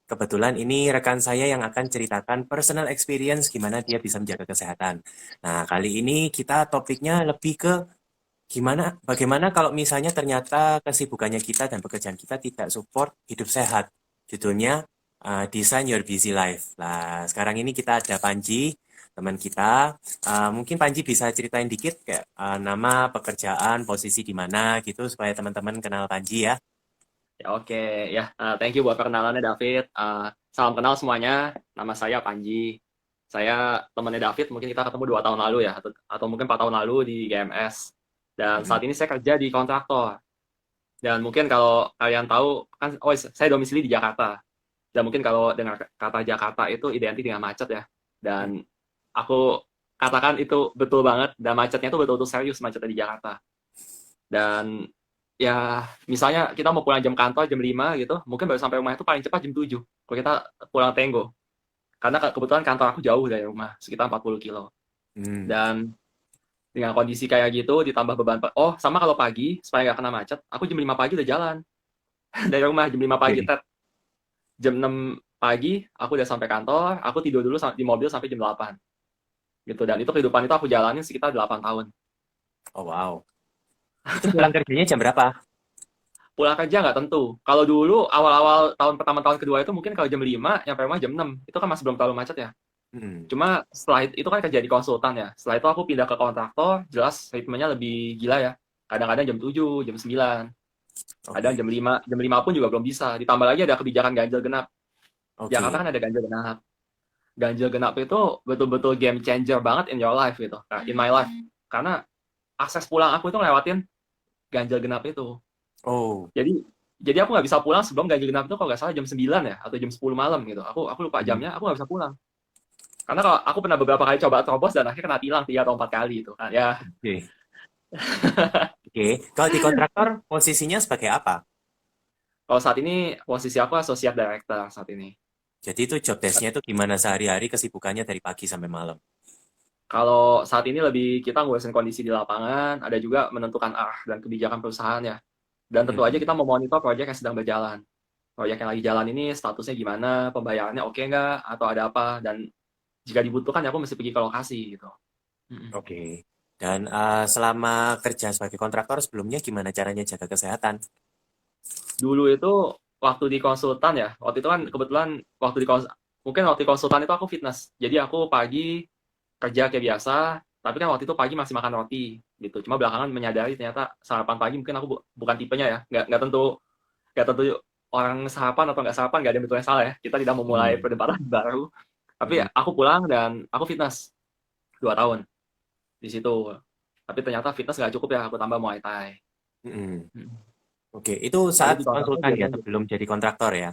Kebetulan ini rekan saya yang akan ceritakan personal experience gimana dia bisa menjaga kesehatan. Nah, kali ini kita topiknya lebih ke bagaimana kalau misalnya ternyata kesibukannya kita dan pekerjaan kita tidak support hidup sehat. Judulnya Design Your Busy Life. Nah, sekarang ini kita ada Panji, teman kita. Mungkin Panji bisa ceritain dikit kayak nama, pekerjaan, posisi di mana gitu supaya teman-teman kenal Panji ya. Ya oke ya, thank you buat perkenalannya David. Salam kenal semuanya, nama saya Panji. Saya temannya David, mungkin kita ketemu 2 tahun lalu ya, atau mungkin 4 tahun lalu di GMS. Dan Mm-mm. saat ini saya kerja di kontraktor. Dan mungkin kalau kalian tahu, kan, saya domisili di Jakarta. Dan mungkin kalau dengar kata Jakarta itu identik dengan macet ya. Dan aku katakan itu betul banget, dan macetnya itu betul-betul serius macetnya di Jakarta. Dan ya misalnya kita mau pulang jam kantor jam 5 gitu, mungkin baru sampai rumah itu paling cepat jam 7 kalau kita pulang Tenggo. Karena kebetulan kantor aku jauh dari rumah, sekitar 40 kilo. Hmm. Dan dengan kondisi kayak gitu, ditambah beban, sama kalau pagi, supaya nggak kena macet, aku jam 5 pagi udah jalan. Dari rumah jam 5 pagi, Oke. jam 6 pagi, aku udah sampai kantor, aku tidur dulu di mobil sampai jam 8. Gitu, dan itu kehidupan itu aku jalanin sekitar 8 tahun. Oh wow. Itu pulang kerjanya jam berapa? Pulang kerja nggak tentu. Kalau dulu awal-awal tahun pertama tahun kedua itu mungkin kalau jam 5 nyampe rumah jam 6. Itu kan masih belum terlalu macet ya. Hmm. Cuma setelah itu kan kerja di konsultan ya. Setelah itu aku pindah ke kontraktor, jelas ritmenya lebih gila ya. Kadang-kadang jam 7, jam 9, kadang Oke. jam 5 pun juga belum bisa. Ditambah lagi ada kebijakan ganjil genap. Jakarta Oke. kan ada ganjil genap. Ganjil genap itu betul-betul game changer banget in your life gitu. Nah, in my life. Karena akses pulang aku itu ngelewatin ganjil genap itu. Oh. Jadi jadi aku nggak bisa pulang sebelum ganjil genap itu kalau nggak salah jam 9 ya atau jam 10 malam gitu. Aku lupa Hmm. jamnya, aku nggak bisa pulang. Karena kalau aku pernah beberapa kali coba terobos dan akhirnya kena tilang 3 atau 4 kali itu kan. Ya, Oke. Oke. Kalau di kontraktor posisinya sebagai apa? kalau saat ini posisi aku associate director saat ini. Jadi itu job desk-nya itu gimana sehari-hari kesibukannya dari pagi sampai malam? Kalau saat ini lebih kita ngurusin kondisi di lapangan, ada juga menentukan arah dan kebijakan perusahaan ya. Dan tentu aja kita Mm-mm. memonitor proyek yang sedang berjalan. Proyek yang lagi jalan ini statusnya gimana, pembayarannya oke nggak, atau ada apa, dan jika dibutuhkan ya aku mesti pergi ke lokasi gitu. Mm-mm. Oke. Dan selama kerja sebagai kontraktor sebelumnya gimana caranya jaga kesehatan? Dulu itu waktu di konsultan ya, waktu itu kan kebetulan mungkin waktu di konsultan itu aku fitness. Jadi aku pagi kerja kayak biasa, tapi kan waktu itu pagi masih makan roti gitu. Cuma belakangan menyadari ternyata sarapan pagi mungkin aku bukan tipenya ya, nggak tentu orang sarapan atau nggak sarapan nggak ada yang betul yang salah ya. Kita tidak memulai Hmm. perdebatan baru. Tapi Mm-mm. aku pulang dan aku fitness 2 tahun di situ. Tapi ternyata fitness nggak cukup ya, aku tambah Muay Thai. Mm-mm. Hmm. Oke, itu Lalu saat di kontraktor konsultan juga ya lanjut. sebelum jadi kontraktor ya.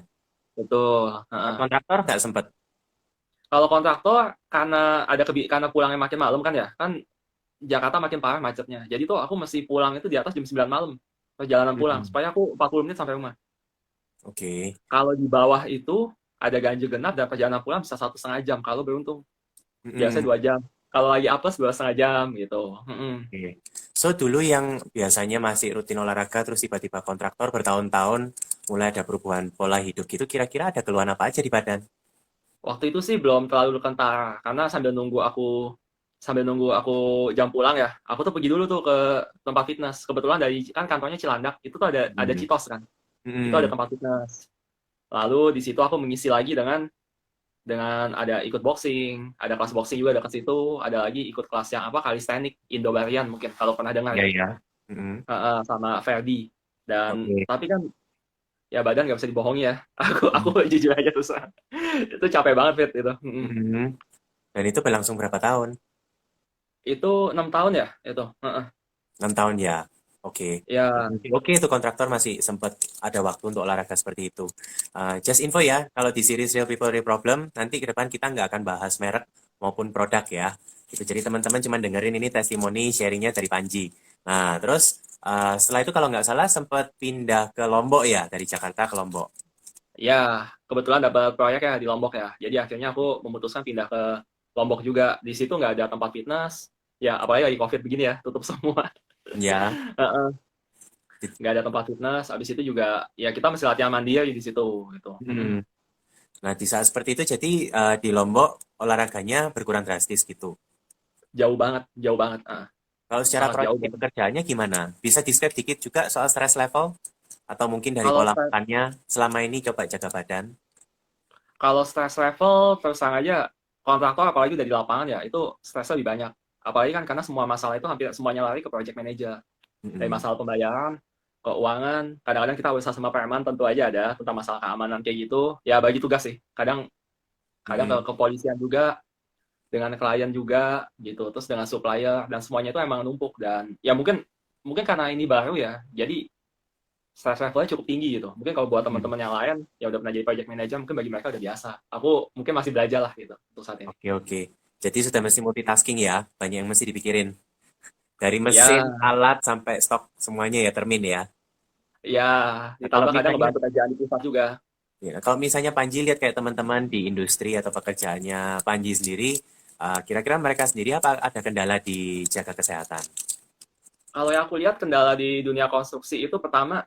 Betul. Saat Heeh. kontraktor nggak sempet. Kalau kontraktor karena pulangnya makin malam kan ya, kan Jakarta makin parah macetnya. Jadi tuh aku mesti pulang itu di atas jam 9 malam. Perjalanan pulang Mm-mm. supaya aku 40 menit sampai rumah. Oke. Kalau di bawah itu ada ganjil genap dan perjalanan pulang bisa 1,5 jam kalau beruntung. Biasanya Mm-mm. 2 jam. Kalau lagi apes 2,5 jam gitu. Mm-mm. Oke. So dulu yang biasanya masih rutin olahraga terus tiba-tiba kontraktor bertahun-tahun mulai ada perubahan pola hidup gitu kira-kira ada keluhan apa aja di badan? Waktu itu sih belum terlalu kentara karena sambil nunggu aku jam pulang ya. Aku tuh pergi dulu tuh ke tempat fitness. Kebetulan dari kan kantornya Cilandak, itu tuh ada Mm. Citos kan. Itu ada Mm-mm. tempat fitness. Lalu di situ aku mengisi lagi dengan ada ikut boxing, ada kelas boxing juga dekat situ, ada lagi ikut kelas yang apa calisthenics Indo Barian mungkin kalau pernah dengar Ya ya. ya. Mm-mm. Sama Ferdi. Dan Oke. tapi kan ya badan nggak bisa dibohongi ya. Aku Mm. jujur aja susah. Itu capek banget Fit itu. Mm. Dan itu berlangsung berapa tahun? Itu 6 tahun ya itu. 6 tahun ya. Oke. Ya, Oke, itu kontraktor masih sempat ada waktu untuk olahraga seperti itu. Just info ya, kalau di series Real People Real Problem, nanti ke depan kita nggak akan bahas merek maupun produk ya. Gitu. Jadi teman-teman cuma dengerin ini testimoni sharingnya dari Panji. Nah, terus setelah itu kalau nggak salah sempat pindah ke Lombok ya, dari Jakarta ke Lombok. ya kebetulan dapat proyek ya di Lombok ya. Jadi akhirnya aku memutuskan pindah ke Lombok juga. Di situ nggak ada tempat fitness. Ya apalagi lagi COVID begini ya, tutup semua. Ya. Nggak ada tempat fitness. Habis itu juga ya kita mesti latihan mandiri di situ gitu. Hmm. Nah, di saat seperti itu jadi di Lombok olahraganya berkurang drastis gitu. Jauh banget, Kalau secara sangat jauh produktif banget. pekerjaannya gimana? Bisa di-describe dikit juga soal stress level? Atau mungkin dari Kalau pola makannya selama ini coba jaga badan? Kalau stress level terus terang aja kontraktor apalagi udah di lapangan ya itu stresnya lebih banyak. Apalagi kan karena semua masalah itu hampir semuanya lari ke project manager. Dari Mm-mm. masalah pembayaran, keuangan, kadang-kadang kita urusan sama preman tentu aja ada tentang masalah keamanan kayak gitu. Ya bagi tugas sih. Kadang kadang ke Mm-mm. kepolisian juga, dengan klien juga gitu, terus dengan supplier dan semuanya itu emang numpuk dan ya mungkin mungkin karena ini baru ya. Jadi stress levelnya cukup tinggi gitu. Mungkin kalau buat Mm-mm. teman-teman yang lain yang udah pernah jadi project manager, mungkin bagi mereka udah biasa. Aku mungkin masih belajar lah gitu untuk saat ini. Oke, oke. Jadi sudah mesti multitasking ya, banyak yang mesti dipikirin. Dari mesin, Ya, alat, sampai stok, semuanya ya termin ya. ya Nah, kalau ditambah kadang misalnya, ngebantu kerjaan di pusat juga. kalau misalnya Panji lihat kayak teman-teman di industri atau pekerjaannya Panji sendiri, kira-kira mereka sendiri apa ada kendala di jaga kesehatan? Kalau yang aku lihat kendala di dunia konstruksi itu pertama,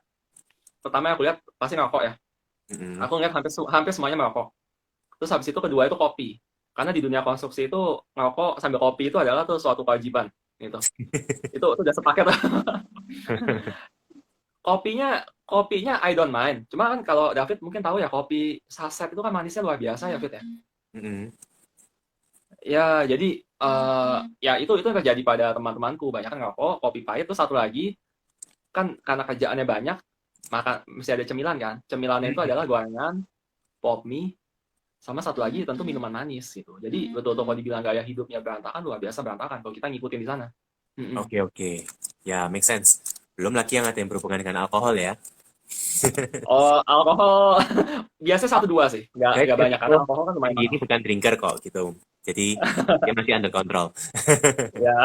pertama yang aku lihat pasti ngerokok ya. Mm-mm. Aku ngeliat hampir semuanya merokok. Terus habis itu kedua itu kopi. Karena di dunia konstruksi itu ngerokok sambil kopi itu adalah tuh suatu kewajiban gitu. Itu udah sepaket. Kopinya I don't mind. Cuma kan kalau David mungkin tahu ya kopi saset itu kan manisnya luar biasa ya Fit ya. Mm-mm. Ya jadi ya itu yang terjadi pada teman-temanku banyak kan ngerokok, kopi pahit. Terus satu lagi kan karena kerjaannya banyak maka mesti ada cemilan kan. Cemilannya itu adalah gorengan, pop mie, sama satu lagi tentu minuman manis gitu. Jadi betul-betul kalau dibilang gaya hidupnya berantakan luar biasa berantakan kalau kita ngikutin di sana. Mm-mm. Oke, oke. Ya, make sense. Belum lagi yang ada yang berhubungan dengan alkohol ya. Oh alkohol biasanya Oh, satu dua sih, nggak guys, banyak itu karena alkohol kan lumayan Panji ini mahal. bukan drinker kok gitu. Jadi dia masih under control. Ya.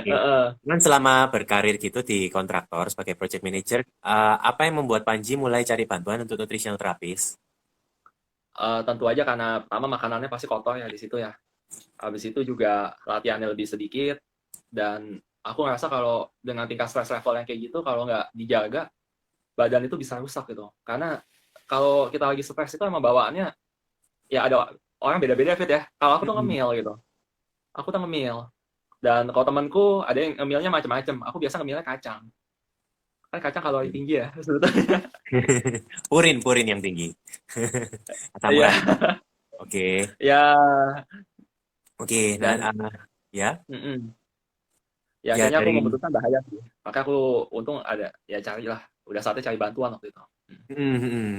Oke. Heeh. Cuman selama berkarir gitu di kontraktor sebagai project manager, apa yang membuat Panji mulai cari bantuan untuk nutritional therapist? Tentu aja karena pertama makanannya pasti kotor ya di situ ya. Habis itu juga latihannya lebih sedikit dan aku ngerasa kalau dengan tingkat stress level yang kayak gitu kalau nggak dijaga badan itu bisa rusak gitu. Karena kalau kita lagi stres itu emang bawaannya ya ada orang beda-beda Fit ya. Kalau aku tuh Mm-mm. ngemil gitu. Aku tuh ngemil. Dan kalau temanku ada yang ngemilnya macam-macam. Aku biasa ngemilnya kacang. Kan kacang kalori tinggi ya sebetulnya. Purin, purin yang tinggi. Asam Iya, urat. Oke, ya oke. Nah, dan ya, mm-mm. Ya ya akhirnya aku dari memutuskan bahaya sih. Maka aku untung ada ya carilah. Udah saatnya cari bantuan waktu itu. hmm, hmm, hmm.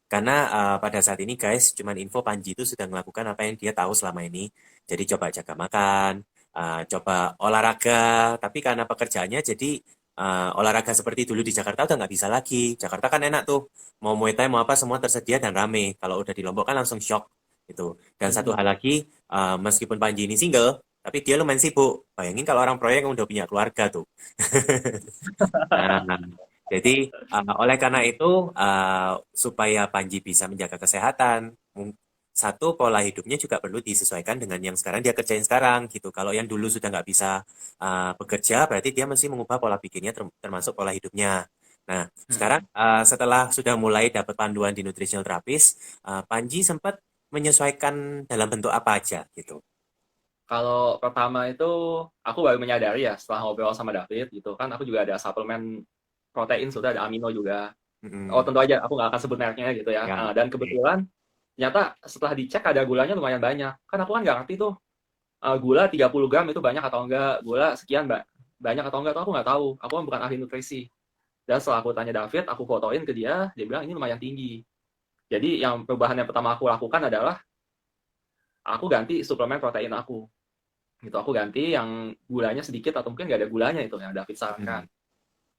Karena pada saat ini guys, cuman info Panji itu sudah melakukan apa yang dia tahu selama ini. Jadi coba jaga makan, coba olahraga. Tapi karena pekerjaannya jadi olahraga seperti dulu di Jakarta udah nggak bisa lagi. Jakarta kan enak tuh, mau Muay Thai mau apa semua tersedia dan rame. Kalau udah di Lombok kan langsung shock gitu. Dan satu hal Mm-mm. lagi, meskipun Panji ini single, tapi dia lumayan sibuk. Bayangin kalau orang proyek yang udah punya keluarga tuh. Nah, jadi oleh karena itu supaya Panji bisa menjaga kesehatan, satu pola hidupnya juga perlu disesuaikan dengan yang sekarang dia kerjain sekarang gitu. Kalau yang dulu sudah nggak bisa bekerja, berarti dia mesti mengubah pola pikirnya termasuk pola hidupnya. Nah, sekarang Mm-mm. setelah sudah mulai dapat panduan di nutritional therapist, Panji sempat menyesuaikan dalam bentuk apa aja gitu. Kalau pertama itu aku baru menyadari ya setelah ngobrol sama David gitu kan aku juga ada suplemen protein sudah ada amino juga. Oh Mm-mm. tentu aja aku nggak akan sebut mereknya gitu ya. Ya, Dan oke. kebetulan ternyata setelah dicek ada gulanya lumayan banyak. Kan aku kan nggak ngerti tuh gula 30 gram itu banyak atau enggak, gula sekian banyak atau enggak tuh aku nggak tahu. Aku kan bukan ahli nutrisi. Dan setelah aku tanya David, aku fotoin ke dia bilang ini lumayan tinggi. Jadi yang perubahan yang pertama aku lakukan adalah aku ganti suplemen protein aku. Gitu aku ganti yang gulanya sedikit atau mungkin nggak ada gulanya itu yang David sarankan. Mm.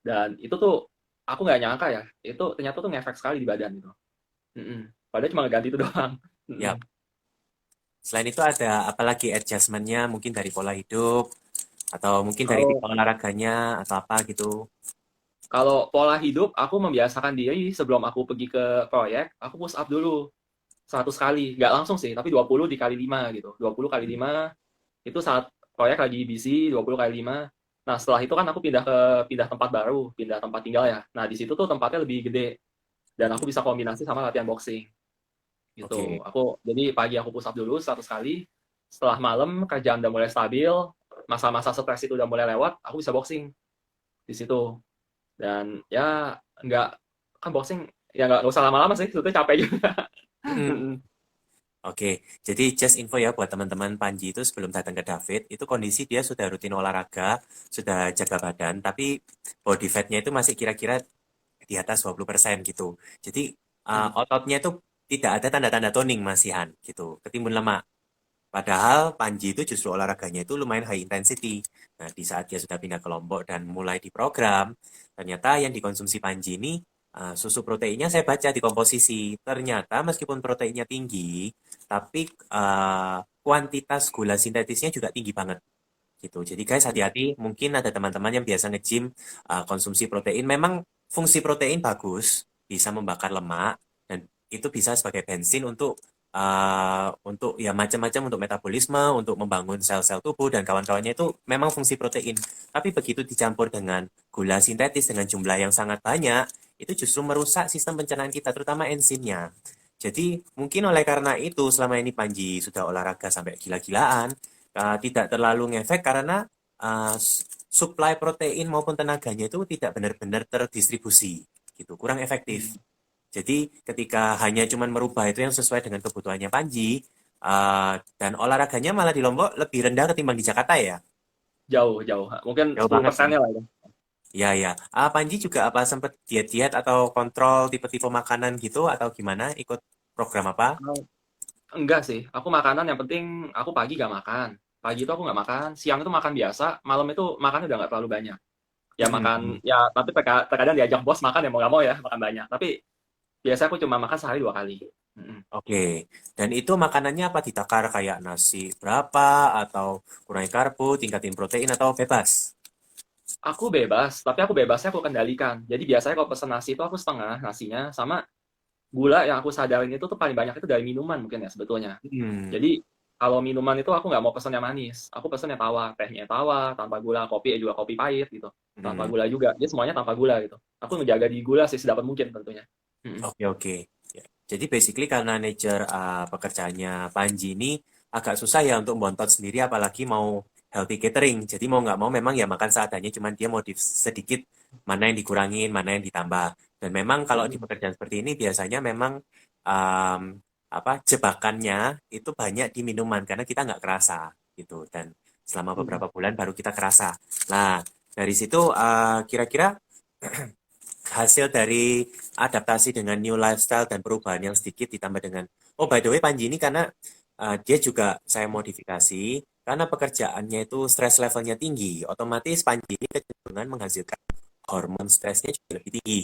Dan itu tuh aku nggak nyangka ya, itu ternyata tuh ngefek sekali di badan gitu. Mm-mm. Padahal cuma ganti itu doang. Mm-mm. Ya, selain itu ada apalagi adjustment-nya mungkin dari pola hidup atau mungkin dari tipe Kalau olahraganya atau apa gitu. kalau pola hidup, aku membiasakan diri sebelum aku pergi ke proyek, aku push up dulu 100 kali. Nggak langsung sih, tapi 20 dikali 5 gitu. 20 kali 5 itu saat proyek lagi busy, 20 kali 5. Nah, setelah itu kan aku pindah tempat baru, pindah tempat tinggal ya. Nah, di situ tuh tempatnya lebih gede dan aku bisa kombinasi sama latihan boxing. gitu. Oke. Jadi pagi aku push up dulu 100 kali. Setelah malam kerjaan udah mulai stabil, masa-masa stres itu udah mulai lewat, aku bisa boxing di situ. Dan ya nggak kan boxing ya nggak usah lama-lama sih, sebetulnya capek juga. Mm-mm. Oke, jadi just info ya buat teman-teman, Panji itu sebelum datang ke David, itu kondisi dia sudah rutin olahraga, sudah jaga badan, tapi body fat-nya itu masih kira-kira di atas 20% gitu. Jadi ototnya itu tidak ada tanda-tanda toning masihan gitu, ketimbun lemak. Padahal Panji itu justru olahraganya itu lumayan high intensity. Nah, di saat dia sudah pindah ke Lombok dan mulai diprogram, ternyata yang dikonsumsi Panji ini susu proteinnya saya baca di komposisi. Ternyata meskipun proteinnya tinggi, tapi kuantitas gula sintetisnya juga tinggi banget gitu. Jadi guys hati-hati, mungkin ada teman-teman yang biasa nge-gym konsumsi protein. Memang fungsi protein bagus, bisa membakar lemak dan itu bisa sebagai bensin untuk ya macam-macam untuk metabolisme, untuk membangun sel-sel tubuh dan kawan-kawannya itu memang fungsi protein. Tapi begitu dicampur dengan gula sintetis dengan jumlah yang sangat banyak, itu justru merusak sistem pencernaan kita, terutama enzimnya. Jadi mungkin oleh karena itu selama ini Panji sudah olahraga sampai gila-gilaan, tidak terlalu ngefek karena supply protein maupun tenaganya itu tidak benar-benar terdistribusi gitu, kurang efektif. Jadi ketika hanya cuman merubah itu yang sesuai dengan kebutuhannya Panji dan olahraganya malah di Lombok lebih rendah ketimbang di Jakarta ya. Jauh, jauh. Mungkin Jauh sepuluh banget kan? persennya lah itu. Ya ya. Panji juga apa sempat diet-diet atau kontrol tipe-tipe makanan gitu atau gimana? Ikut program apa? Enggak sih, aku makanan yang penting aku pagi gak makan. Pagi itu aku nggak makan, siang itu makan biasa, malam itu makannya udah nggak terlalu banyak. Ya makan, Mm-mm. ya tapi terkadang diajak bos makan ya mau nggak mau ya makan banyak. Tapi biasa aku cuma makan sehari 2 kali. Mm-mm. Oke, dan itu makanannya apa ditakar kayak nasi berapa atau kurangi karbo, tingkatin protein atau bebas? Aku bebas, tapi aku bebasnya aku kendalikan. Jadi biasanya kalau pesen nasi itu aku setengah nasinya, sama gula yang aku sadarin itu tuh paling banyak itu dari minuman mungkin ya sebetulnya. Hmm, Jadi kalau minuman itu aku nggak mau pesen yang manis, aku pesen yang tawar, tehnya tawar, tanpa gula, kopi ya juga kopi pahit gitu, tanpa hmm. gula juga. Jadi semuanya tanpa gula gitu. Aku menjaga di gula sih sedapat mungkin tentunya. Mm-mm. Oke, oke. Ya. Jadi basically karena nature pekerjaannya Panji ini agak susah ya untuk bontot sendiri apalagi mau healthy catering. Jadi mau nggak mau memang ya makan seadanya cuman dia modif sedikit mana yang dikurangin, mana yang ditambah. Dan memang kalau di Mm-mm. pekerjaan seperti ini biasanya memang um, apa jebakannya itu banyak di minuman karena kita nggak kerasa gitu. Dan selama Mm-mm. beberapa bulan baru kita kerasa. Nah, dari situ kira-kira hasil dari adaptasi dengan new lifestyle dan perubahan yang sedikit ditambah dengan oh by the way Panji ini karena dia juga saya modifikasi karena pekerjaannya itu stress levelnya tinggi otomatis Panji ini kecenderungan menghasilkan hormon stresnya juga lebih tinggi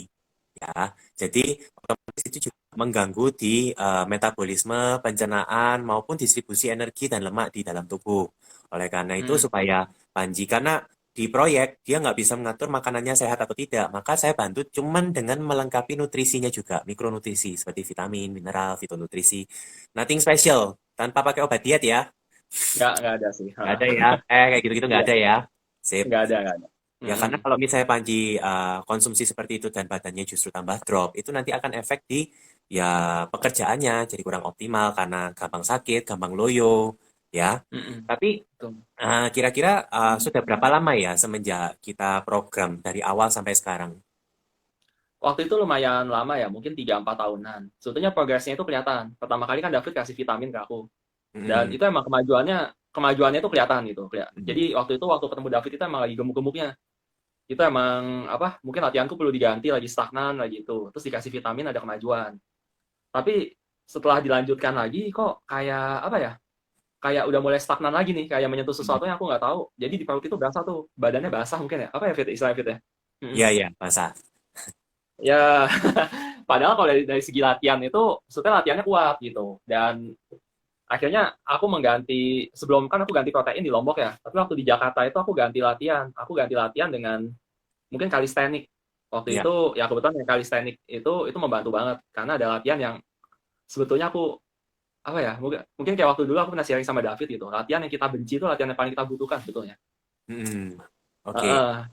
ya jadi otomatis itu juga mengganggu di metabolisme pencernaan maupun distribusi energi dan lemak di dalam tubuh oleh karena itu Mm. supaya Panji karena di proyek dia nggak bisa mengatur makanannya sehat atau tidak, maka saya bantu cuman dengan melengkapi nutrisinya juga, mikronutrisi seperti vitamin, mineral, fitonutrisi. Nothing special, tanpa pakai obat diet ya. Nggak ada sih. Nggak ada ya. Kayak gitu-gitu nggak Iya, ada ya. Sip. nggak ada, nggak ada. Ya Mm-mm. karena kalau misalnya Panji konsumsi seperti itu dan badannya justru tambah drop, itu nanti akan efek di ya pekerjaannya jadi kurang optimal karena gampang sakit, gampang loyo, ya. Mm-mm. Tapi Betul. kira-kira sudah berapa lama ya semenjak kita program dari awal sampai sekarang? Waktu itu lumayan lama ya, mungkin 3-4 tahunan. Sebetulnya progresnya itu kelihatan. Pertama kali kan David kasih vitamin ke aku. Dan Mm-mm. itu emang kemajuannya itu kelihatan gitu. Mm. Jadi waktu ketemu David itu emang lagi gemuk-gemuknya. Itu emang apa? Mungkin latihanku perlu diganti, lagi stagnan lagi itu. Terus dikasih vitamin ada kemajuan. Tapi setelah dilanjutkan lagi kok kayak apa ya? Kayak udah mulai stagnan lagi nih, kayak menyentuh sesuatu yang aku nggak tahu. Jadi di perut itu berasa tuh, badannya basah mungkin ya. Apa ya Fit? Istilah Fit ya? Mm-mm. Iya, iya, masa. Ya, padahal kalau dari segi latihan itu, sebetulnya latihannya kuat gitu. Dan akhirnya aku mengganti, sebelum kan aku ganti protein di Lombok ya. Tapi waktu di Jakarta itu aku ganti latihan. Aku ganti latihan dengan mungkin kalistenik. Waktu Iya. itu ya kebetulan yang kalistenik itu membantu banget karena ada latihan yang sebetulnya aku apa ya mungkin kayak waktu dulu aku pernah sharing sama David gitu. Latihan yang kita benci itu latihan yang paling kita butuhkan sebetulnya. Mm-mm. Oke. Heeh. Ya,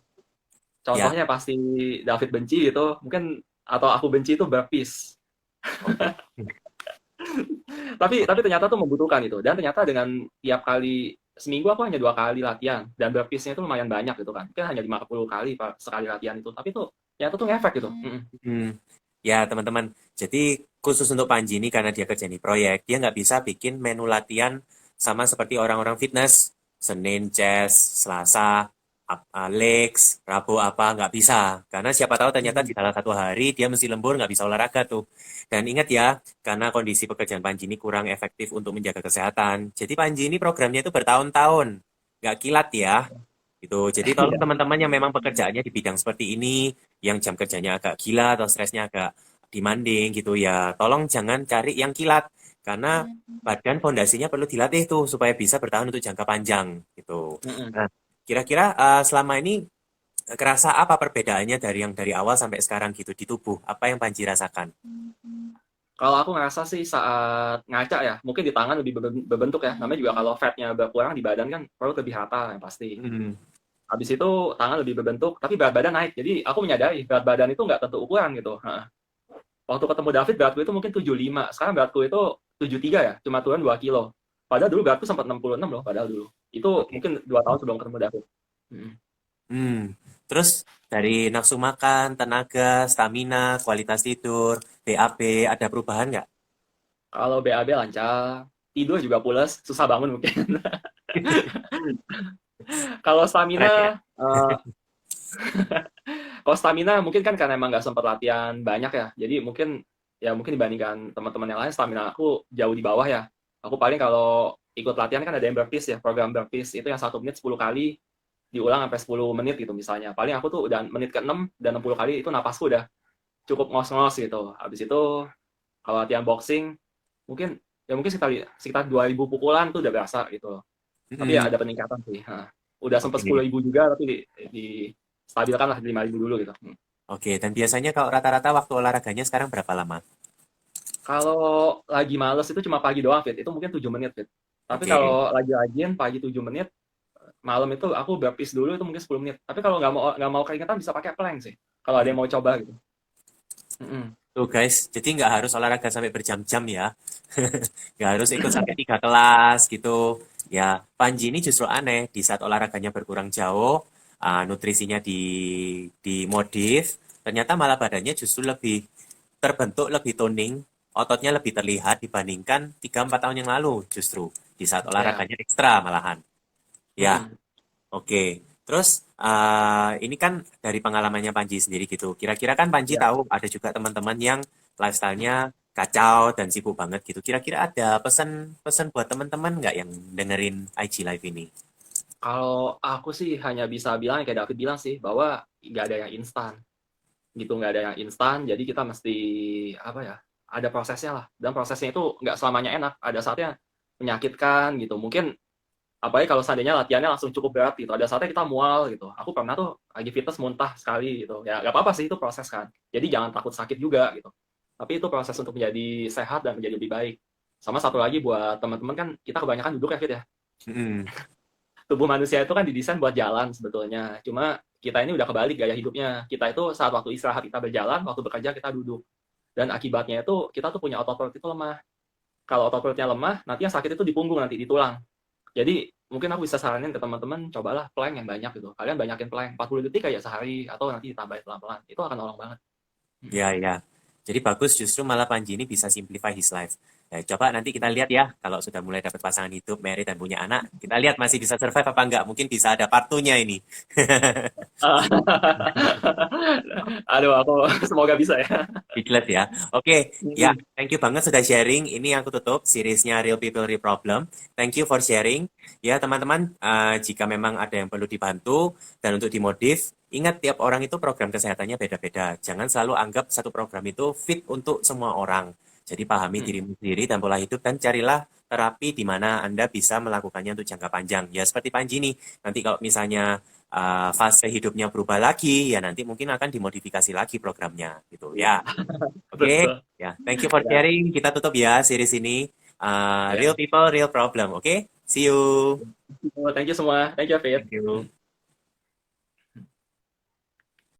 Contohnya pasti David benci gitu, mungkin atau aku benci itu burpees. oke. Tapi ternyata tuh membutuhkan itu, dan ternyata dengan tiap kali seminggu aku hanya 2 kali latihan dan berpisnya itu lumayan banyak gitu kan, mungkin hanya 50 kali sekali latihan itu, tapi tuh ternyata tuh ngefek gitu. Hmm. Ya, teman-teman. Jadi, khusus untuk Panji ini, karena dia kerja di proyek, dia nggak bisa bikin menu latihan sama seperti orang-orang fitness. Senin chest, Selasa legs, Rabu apa, nggak bisa. Karena siapa tahu ternyata di salah satu hari dia mesti lembur, nggak bisa olahraga tuh. Dan ingat ya, karena kondisi pekerjaan Panji ini kurang efektif untuk menjaga kesehatan. Jadi Panji ini programnya itu bertahun-tahun. Nggak kilat ya. Gitu. Jadi tolong Iya. teman-teman yang memang pekerjaannya di bidang seperti ini, yang jam kerjanya agak gila atau stresnya agak demanding gitu ya, tolong jangan cari yang kilat karena badan fondasinya perlu dilatih tuh supaya bisa bertahan untuk jangka panjang gitu. Mm-mm. Nah, kira-kira selama ini kerasa apa perbedaannya dari yang dari awal sampai sekarang gitu di tubuh? Apa yang Panji rasakan? Kalau aku ngerasa sih saat ngaca ya, mungkin di tangan lebih berbentuk ya. Namanya juga kalau fatnya berkurang di badan kan perut lebih rata yang pasti. Hmm. Habis itu tangan lebih berbentuk, tapi berat badan naik. Jadi aku menyadari berat badan itu nggak tentu ukuran gitu. Nah, waktu ketemu David beratku itu mungkin 75. Sekarang beratku itu 73 ya, cuma turun 2 kilo. Padahal dulu beratku sempat 66 loh, padahal dulu. Itu Oke. mungkin 2 tahun sebelum ketemu David. Mm. Hmm. Terus dari nafsu makan, tenaga, stamina, kualitas tidur, BAB, ada perubahan nggak? Kalau BAB lancar, tidur juga pules, susah bangun mungkin. Kalau Keren ya? stamina, kalau stamina mungkin kan karena emang nggak sempat latihan banyak ya. Jadi mungkin dibandingkan teman-teman yang lain stamina aku jauh di bawah ya. Aku paling kalau ikut latihan kan ada yang burpees ya, program burpees itu yang 1 menit 10 kali diulang sampai 10 menit gitu misalnya. Paling aku tuh udah menit ke-6 dan 60 kali itu napasku udah cukup ngos-ngos gitu. Habis itu kalau latihan boxing mungkin mungkin sekitar sekitar 2.000 pukulan tuh udah berasa gitu. Tapi ya Hmm. ada peningkatan sih. Nah, udah sempat Oke. 10.000 juga tapi di stabilkan lah di 5.000 dulu gitu. Oke, dan biasanya kalau rata-rata waktu olahraganya sekarang berapa lama? Kalau lagi males itu cuma pagi doang, Fit. Itu mungkin 7 menit, Fit. Tapi Oke. kalau lagi rajin, pagi 7 menit, malam itu aku burpees dulu itu mungkin 10 menit. Tapi kalau nggak mau keringetan bisa pakai plank sih. Kalau ada yang mau coba gitu. Mm-mm. Tuh guys, jadi nggak harus olahraga sampai berjam-jam ya. Nggak harus ikut sampai 3 kelas gitu. Ya, Panji ini justru aneh. Di saat olahraganya berkurang jauh, nutrisinya dimodif, ternyata malah badannya justru lebih terbentuk, lebih toning, ototnya lebih terlihat dibandingkan 3-4 tahun yang lalu justru. Di saat Ya. olahraganya ekstra malahan. Ya, Mm-mm. oke. Terus ini kan dari pengalamannya Panji sendiri gitu. Kira-kira kan Panji Ya. tahu ada juga teman-teman yang lifestyle-nya kacau dan sibuk banget gitu. Kira-kira ada pesan-pesan buat teman-teman nggak yang dengerin IG Live ini? Kalau aku sih hanya bisa bilang kayak David bilang sih bahwa nggak ada yang instan gitu, nggak ada yang instan. Jadi kita mesti apa ya? Ada prosesnya lah. Dan prosesnya itu nggak selamanya enak. Ada saatnya menyakitkan gitu. Mungkin apalagi kalau seandainya latihannya langsung cukup berat gitu, ada saatnya kita mual gitu. Aku pernah tuh lagi fitness muntah sekali gitu, ya nggak apa-apa sih, itu proses kan. Jadi jangan takut sakit juga gitu, tapi itu proses untuk menjadi sehat dan menjadi lebih baik. Sama satu lagi buat teman-teman, kan kita kebanyakan duduk ya Fit ya. Mm-mm. Tubuh manusia itu kan didesain buat jalan sebetulnya, cuma kita ini udah kebalik gaya hidupnya. Kita itu saat waktu istirahat kita berjalan, waktu bekerja kita duduk, dan akibatnya itu kita tuh punya otot perut itu lemah. Kalau otot perutnya lemah, nanti yang sakit itu di punggung, nanti di tulang. Jadi mungkin aku bisa saranin ke teman-teman, cobalah plank yang banyak gitu. Kalian banyakin plank 40 detik kayak sehari, atau nanti ditambahin pelan-pelan. Itu akan nolong banget. Ya, ya. Jadi bagus justru malah Panji ini bisa simplify his life. Ya, coba nanti kita lihat ya, kalau sudah mulai dapat pasangan hidup, married, dan punya anak, kita lihat masih bisa survive apa enggak. Mungkin bisa ada partunya ini. Aduh, aku semoga bisa ya. Speechless ya. Oke, ya, thank you banget sudah sharing. Ini yang aku tutup, seriesnya Real People, Real Problem. Thank you for sharing. Ya, teman-teman, jika memang ada yang perlu dibantu dan untuk dimodif, ingat tiap orang itu program kesehatannya beda-beda. Jangan selalu anggap satu program itu fit untuk semua orang. Jadi pahami dirimu sendiri dan pola hidup dan carilah terapi di mana Anda bisa melakukannya untuk jangka panjang. Ya, seperti Panji nih. Nanti kalau misalnya fase hidupnya berubah lagi, ya nanti mungkin akan dimodifikasi lagi programnya gitu ya. Oke, Betul. ya, thank you for Ya, sharing. Kita tutup ya series ini. ya. Real people, real problem. Oke, see you. Thank you semua. Thank you, Fit. Thank you.